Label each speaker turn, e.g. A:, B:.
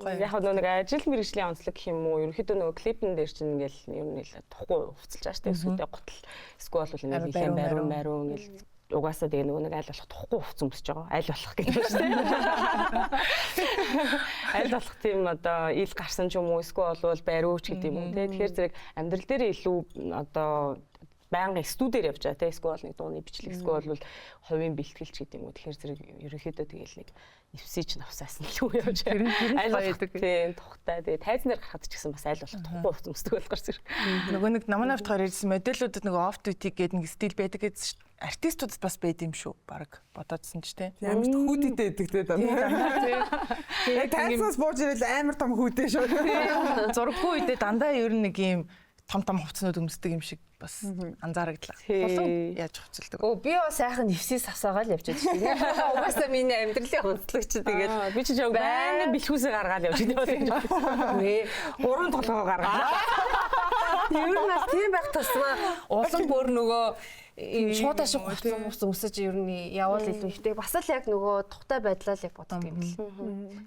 A: Яг нэг ажил мэргэжлийн онцлог гэх юм уу? Ерөнхийдөө нөгөө клипэн дээр чинь ингээл ер нь тухгүй хувцалж байгаа шүү дээ. Эсвэл гутал. Эсвэл бол ингээл хийх баруун ингээл угаасаа тэгээ нөгөө нэг аль болох тухгүй хувц өмсөж байгаа. Аль болох гэдэг юм шүү дээ. Аль болох тийм одоо ил гарсан ч юм уу эсвэл бол бариуч гэдэг юм уу. Тэгэхээр зэрэг амьдрал дээр илүү одоо байнгын студиэр явж байгаа те эсвэл нэг дууны бичлэг эсвэл бол хувийн бэлтгэлч гэдэг юм уу. Тэгэхээр зэрэг ерөнхийдөө тэгэл нэг эвсэж навсаас нь л үү явж байгаа. Аль болох тийм тухтай тэгээ тайзнаар гарахад ч гэсэн бас аль болох тухгүй хувц өмсдөг болохоор зэрэг.
B: Нөгөө нэг наманавт хоёр ирсэн модельүүдэд нөгөө off duty гэдэг нэг стил байдаг гэсэн артистуудад бас байд юм шүү. Бараг бодоодсэн ч те.
C: Амар хүүдтэй байдаг те. Яг тайзнаас бууж ирэл амар том хүүдтэй шүү.
B: Зураггүй үедээ дандаа ер нь нэг юм том хувцснууд өмсдөг юм шиг бас анзаарагдлаа. Болон яаж хувцалдаг.
D: Би бас сайхан нэвсээс асаагаал явж байгаа. Угаасаа миний амьдралын онцлогч тэгээд
A: би ч яг байнгын бэлхүүсээ гаргаад явж байгаа. Гурван толгоо гаргаад.
D: Ер нь бас тийм байх тусмаа улан бүр нөгөө шууд ашиг хувцас өмсөж ер нь явал илүү ихтэй. Бас л яг нөгөө тухтай байдлаа л боддог юм л.